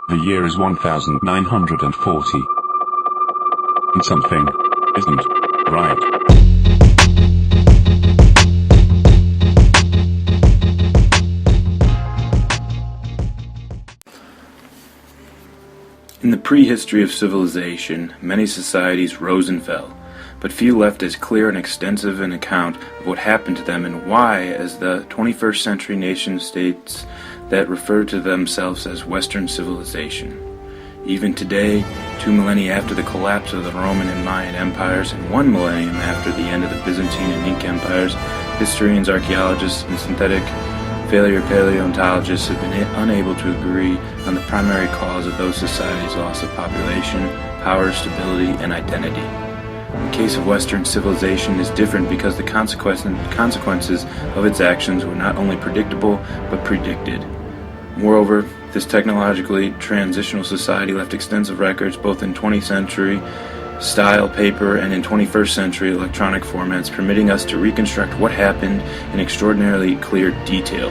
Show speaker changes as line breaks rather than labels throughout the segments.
The year is 1940. And something isn't right.
In the prehistory of civilization, many societies rose and fell, but few left as clear and extensive an account of what happened to them and why, as the 21st century nation-states that refer to themselves as Western civilization. Even today, 2 millennia after the collapse of the Roman and Mayan empires and 1 millennium after the end of the Byzantine and Inca empires, historians, archaeologists, and synthetic paleontologists have been unable to agree on the primary cause of those societies' loss of population, power, stability, and identity. The case of Western civilization is different because the consequences of its actions were not only predictable, but predicted. Moreover, this technologically transitional society left extensive records both in 20th century style paper and in 21st century electronic formats, permitting us to reconstruct what happened in extraordinarily clear detail.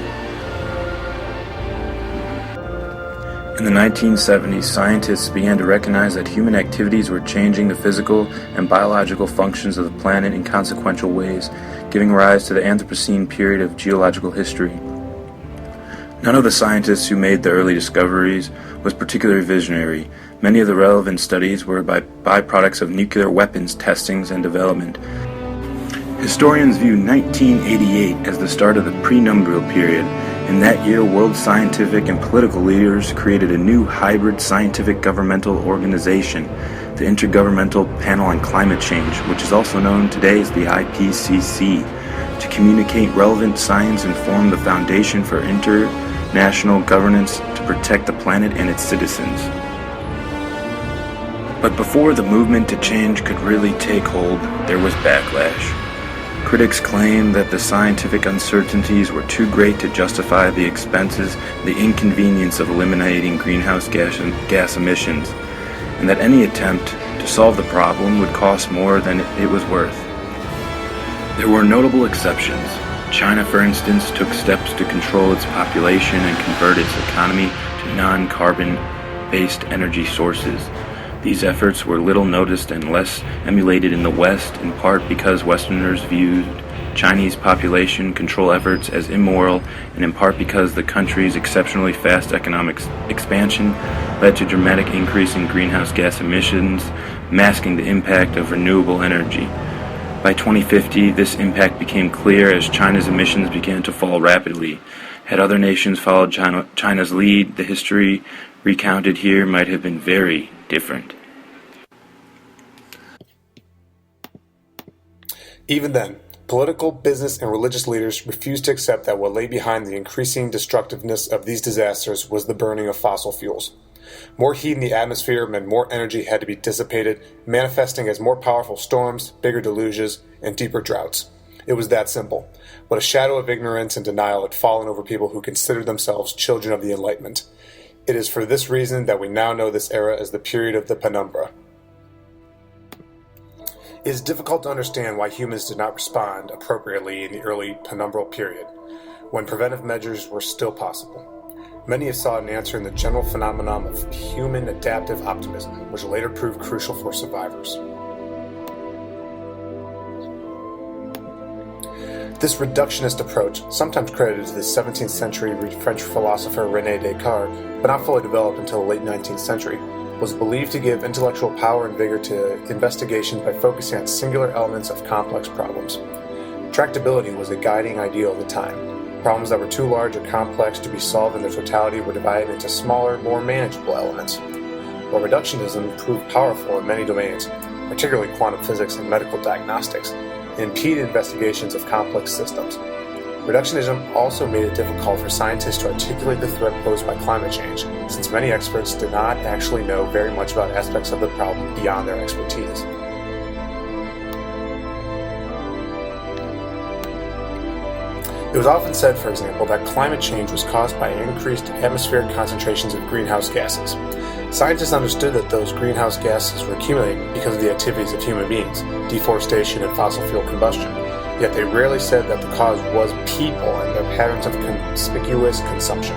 In the 1970s, scientists began to recognize that human activities were changing the physical and biological functions of the planet in consequential ways, giving rise to the Anthropocene period of geological history. None of the scientists who made the early discoveries was particularly visionary. Many of the relevant studies were byproducts of nuclear weapons testings and development. Historians view 1988 as the start of the prenumbrial period. In that year, world scientific and political leaders created a new hybrid scientific governmental organization, the Intergovernmental Panel on Climate Change, which is also known today as the IPCC, to communicate relevant science and form the foundation for international governance to protect the planet and its citizens. But before the movement to change could really take hold, there was backlash. Critics claimed that the scientific uncertainties were too great to justify the expenses, the inconvenience of eliminating greenhouse gas emissions, and that any attempt to solve the problem would cost more than it was worth. There were notable exceptions. China, for instance, took steps to control its population and convert its economy to non-carbon-based energy sources. These efforts were little noticed and less emulated in the West, in part because Westerners viewed Chinese population control efforts as immoral, and in part because the country's exceptionally fast economic expansion led to dramatic increase in greenhouse gas emissions, masking the impact of renewable energy. By 2050, this impact became clear as China's emissions began to fall rapidly. Had other nations followed China's lead, the history recounted here might have been very different.
Even then, political, business, and religious leaders refused to accept that what lay behind the increasing destructiveness of these disasters was the burning of fossil fuels. More heat in the atmosphere meant more energy had to be dissipated, manifesting as more powerful storms, bigger deluges, and deeper droughts. It was that simple. But a shadow of ignorance and denial had fallen over people who considered themselves children of the Enlightenment. It is for this reason that we now know this era as the period of the penumbra. It is difficult to understand why humans did not respond appropriately in the early penumbral period, when preventive measures were still possible. Many have sought an answer in the general phenomenon of human adaptive optimism, which later proved crucial for survivors. This reductionist approach, sometimes credited to the 17th century French philosopher René Descartes, but not fully developed until the late 19th century, was believed to give intellectual power and vigor to investigations by focusing on singular elements of complex problems. Tractability was a guiding ideal of the time. Problems that were too large or complex to be solved in their totality were divided into smaller, more manageable elements. While reductionism proved powerful in many domains, particularly quantum physics and medical diagnostics, it impeded investigations of complex systems. Reductionism also made it difficult for scientists to articulate the threat posed by climate change, since many experts did not actually know very much about aspects of the problem beyond their expertise. It was often said, for example, that climate change was caused by increased atmospheric concentrations of greenhouse gases. Scientists understood that those greenhouse gases were accumulating because of the activities of human beings, deforestation and fossil fuel combustion, yet they rarely said that the cause was people and their patterns of conspicuous consumption.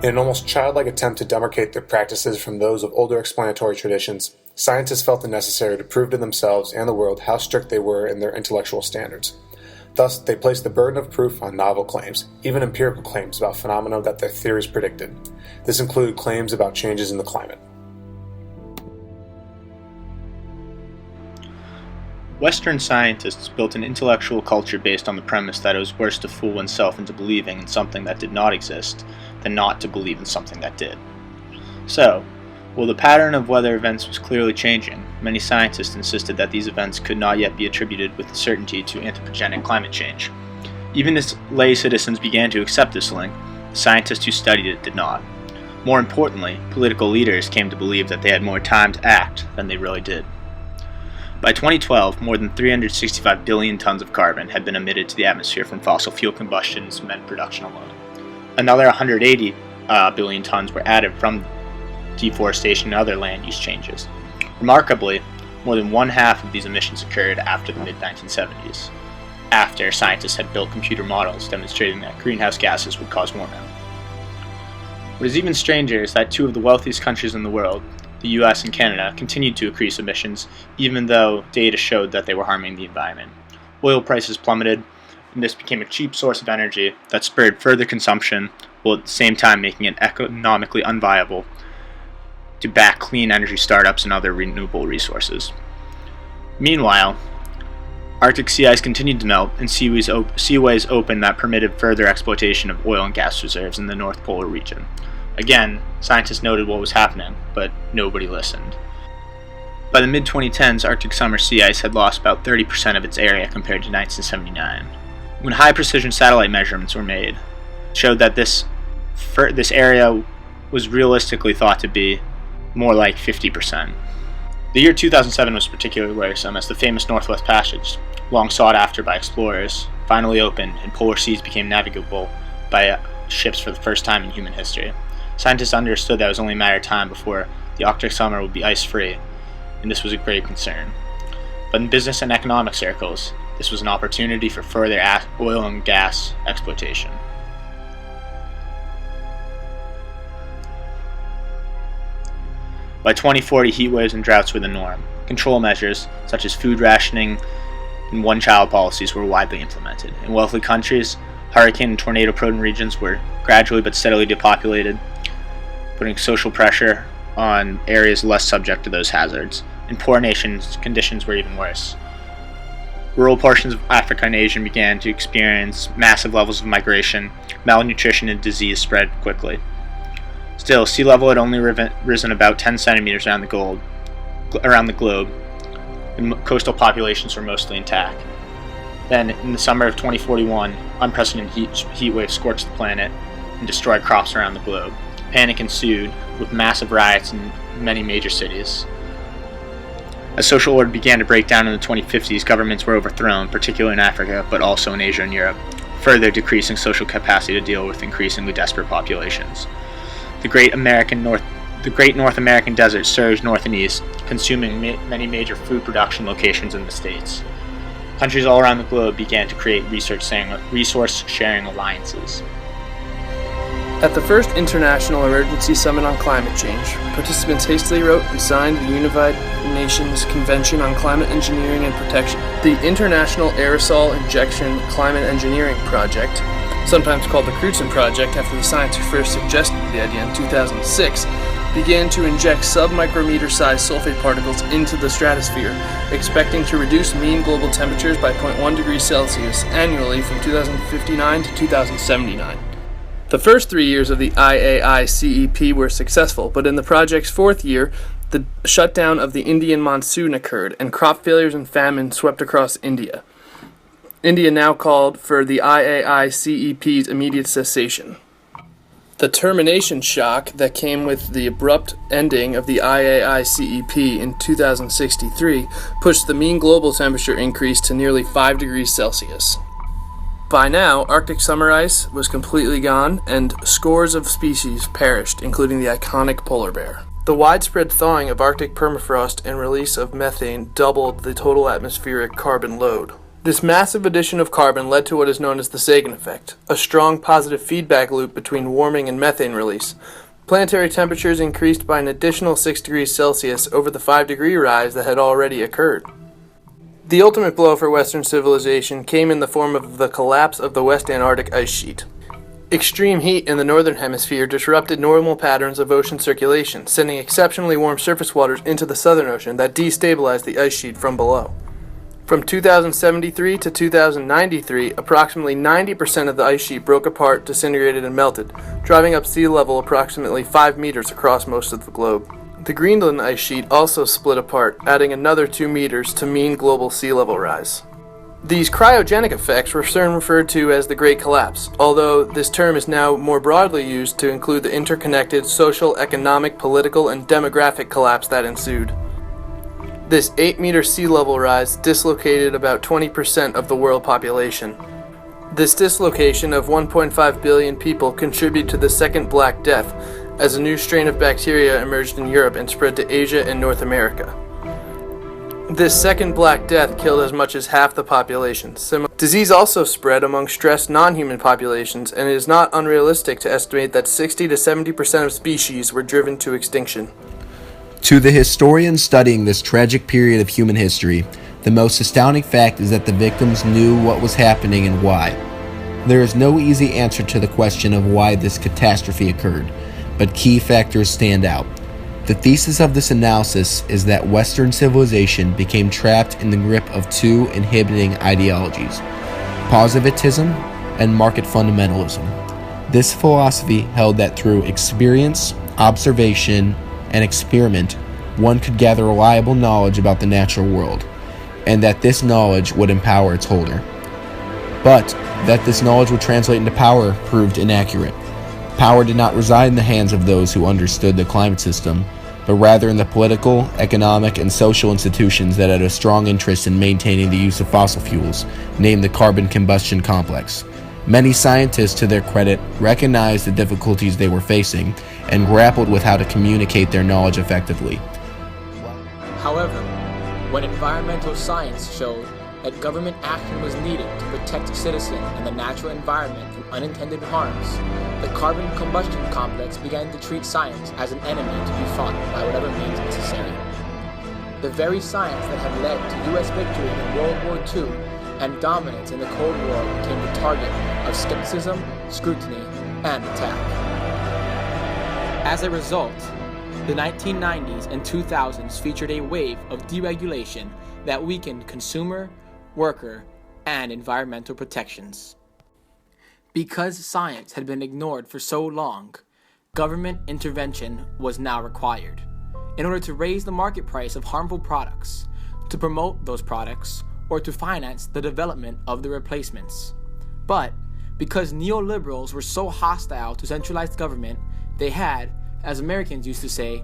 In an almost childlike attempt to demarcate their practices from those of older explanatory traditions, scientists felt it necessary to prove to themselves and the world how strict they were in their intellectual standards. Thus, they placed the burden of proof on novel claims, even empirical claims about phenomena that their theories predicted. This included claims about changes in the climate.
Western scientists built an intellectual culture based on the premise that it was worse to fool oneself into believing in something that did not exist than not to believe in something that did. So, while the pattern of weather events was clearly changing, many scientists insisted that these events could not yet be attributed with certainty to anthropogenic climate change. Even as lay citizens began to accept this link, the scientists who studied it did not. More importantly, political leaders came to believe that they had more time to act than they really did. By 2012, more than 365 billion tons of carbon had been emitted to the atmosphere from fossil fuel combustion and cement production alone. Another 180 billion tons were added from deforestation and other land use changes. Remarkably, more than one half of these emissions occurred after the mid-1970s, after scientists had built computer models demonstrating that greenhouse gases would cause warming. What is even stranger is that two of the wealthiest countries in the world, the US and Canada, continued to increase emissions even though data showed that they were harming the environment. Oil prices plummeted, and this became a cheap source of energy that spurred further consumption, while at the same time making it economically unviable to back clean energy startups and other renewable resources. Meanwhile, Arctic sea ice continued to melt and seaways opened that permitted further exploitation of oil and gas reserves in the North Polar region. Again, scientists noted what was happening, but nobody listened. By the mid-2010s, Arctic summer sea ice had lost about 30% of its area compared to 1979. When high-precision satellite measurements were made, it showed that this area was realistically thought to be more like 50%. The year 2007 was particularly worrisome as the famous Northwest Passage, long sought after by explorers, finally opened and polar seas became navigable by ships for the first time in human history. Scientists understood that it was only a matter of time before the Arctic summer would be ice-free, and this was a grave concern. But in business and economic circles, this was an opportunity for further oil and gas exploitation. By 2040, heat waves and droughts were the norm. Control measures, such as food rationing and one-child policies, were widely implemented. In wealthy countries, hurricane and tornado-prone regions were gradually but steadily depopulated, putting social pressure on areas less subject to those hazards. In poor nations, conditions were even worse. Rural portions of Africa and Asia began to experience massive levels of migration, malnutrition, and disease spread quickly. Still, sea level had only risen about 10 centimeters around the globe, and coastal populations were mostly intact. Then, in the summer of 2041, unprecedented heat waves scorched the planet and destroyed crops around the globe. Panic ensued, with massive riots in many major cities. As social order began to break down in the 2050s, governments were overthrown, particularly in Africa, but also in Asia and Europe, further decreasing social capacity to deal with increasingly desperate populations. The great North American desert surged north and east, consuming many major food production locations in the States. Countries all around the globe began to create resource-sharing alliances.
At the first International Emergency Summit on Climate Change, participants hastily wrote and signed the United Nations Convention on Climate Engineering and Protection. The International Aerosol Injection Climate Engineering Project, sometimes called the Crutzen Project after the scientists who first suggested the idea in 2006, began to inject sub-micrometer-sized sulfate particles into the stratosphere, expecting to reduce mean global temperatures by 0.1 degrees Celsius annually from 2059 to 2079. The first 3 years of the IAI-CEP were successful, but in the project's fourth year, the shutdown of the Indian monsoon occurred, and crop failures and famine swept across India. India now called for the IAI-CEP's immediate cessation. The termination shock that came with the abrupt ending of the IAI-CEP in 2063 pushed the mean global temperature increase to nearly 5 degrees Celsius. By now, Arctic summer ice was completely gone, and scores of species perished, including the iconic polar bear. The widespread thawing of Arctic permafrost and release of methane doubled the total atmospheric carbon load. This massive addition of carbon led to what is known as the Sagan effect, a strong positive feedback loop between warming and methane release. Planetary temperatures increased by an additional 6 degrees Celsius over the 5-degree rise that had already occurred. The ultimate blow for Western civilization came in the form of the collapse of the West Antarctic ice sheet. Extreme heat in the northern hemisphere disrupted normal patterns of ocean circulation, sending exceptionally warm surface waters into the southern ocean that destabilized the ice sheet from below. From 2073 to 2093, approximately 90% of the ice sheet broke apart, disintegrated, and melted, driving up sea level approximately 5 meters across most of the globe. The Greenland ice sheet also split apart, adding another 2 meters to mean global sea level rise. These cryogenic effects were soon referred to as the Great Collapse, although this term is now more broadly used to include the interconnected social, economic, political, and demographic collapse that ensued. This 8-meter sea level rise dislocated about 20% of the world population. This dislocation of 1.5 billion people contributed to the Second Black Death, as a new strain of bacteria emerged in Europe and spread to Asia and North America. This Second Black Death killed as much as half the population. Disease also spread among stressed non-human populations, and it is not unrealistic to estimate that 60 to 70% of species were driven to extinction.
To the historian studying this tragic period of human history, the most astounding fact is that the victims knew what was happening and why. There is no easy answer to the question of why this catastrophe occurred, but key factors stand out. The thesis of this analysis is that Western civilization became trapped in the grip of two inhibiting ideologies: positivism and market fundamentalism. This philosophy held that through experience, observation, and experiment, one could gather reliable knowledge about the natural world, and that this knowledge would empower its holder. But that this knowledge would translate into power proved inaccurate. Power did not reside in the hands of those who understood the climate system, but rather in the political, economic, and social institutions that had a strong interest in maintaining the use of fossil fuels, named the carbon combustion complex. Many scientists, to their credit, recognized the difficulties they were facing and grappled with how to communicate their knowledge effectively.
However, when environmental science showed that government action was needed to protect citizens and the natural environment from unintended harms, the carbon combustion complex began to treat science as an enemy to be fought by whatever means necessary. The very science that had led to U.S. victory in World War II and dominance in the Cold War became the target of skepticism, scrutiny, and attack. As a result, the 1990s and 2000s featured a wave of deregulation that weakened consumer, worker, and environmental protections. Because science had been ignored for so long, government intervention was now required in order to raise the market price of harmful products, to promote those products, or to finance the development of the replacements. But because neoliberals were so hostile to centralized government, they had, as Americans used to say,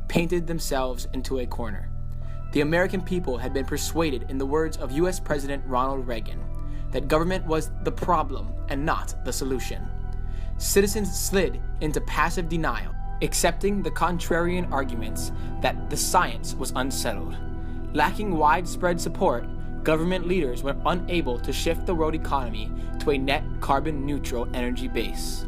painted themselves into a corner. The American people had been persuaded, in the words of U.S. President Ronald Reagan, that government was the problem and not the solution. Citizens slid into passive denial, accepting the contrarian arguments that the science was unsettled. Lacking widespread support, government leaders were unable to shift the world economy to a net carbon-neutral energy base.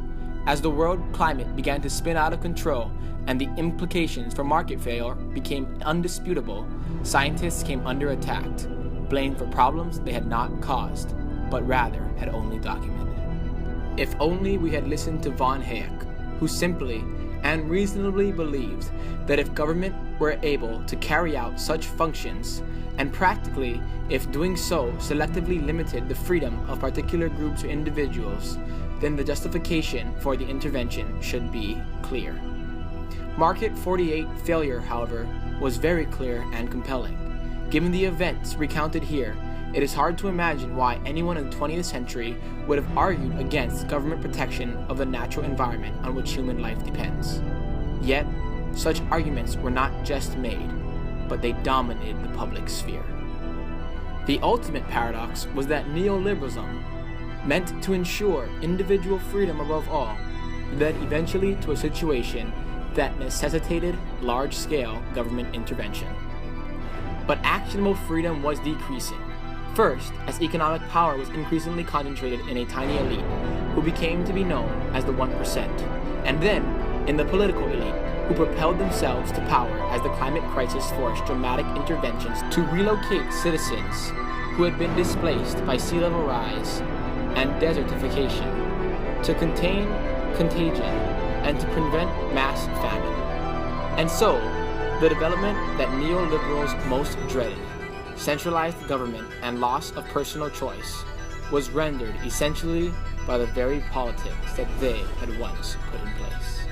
As the world climate began to spin out of control and the implications for market failure became undisputable, scientists came under attack, blamed for problems they had not caused, but rather had only documented. If only we had listened to von Hayek, who simply and reasonably believed that if government were able to carry out such functions, and practically, if doing so selectively limited the freedom of particular groups or individuals, then the justification for the intervention should be clear. Market 48 failure, however, was very clear and compelling. Given the events recounted here, it is hard to imagine why anyone in the 20th century would have argued against government protection of the natural environment on which human life depends. Yet, such arguments were not just made, but they dominated the public sphere. The ultimate paradox was that neoliberalism, meant to ensure individual freedom above all, led eventually to a situation that necessitated large-scale government intervention. But actionable freedom was decreasing. First, as economic power was increasingly concentrated in a tiny elite, who became to be known as the 1%, and then in the political elite, who propelled themselves to power as the climate crisis forced dramatic interventions to relocate citizens who had been displaced by sea level rise and desertification, to contain contagion, and to prevent mass famine. And so, the development that neoliberals most dreaded, centralized government and loss of personal choice, was rendered essentially by the very politics that they had once put in place.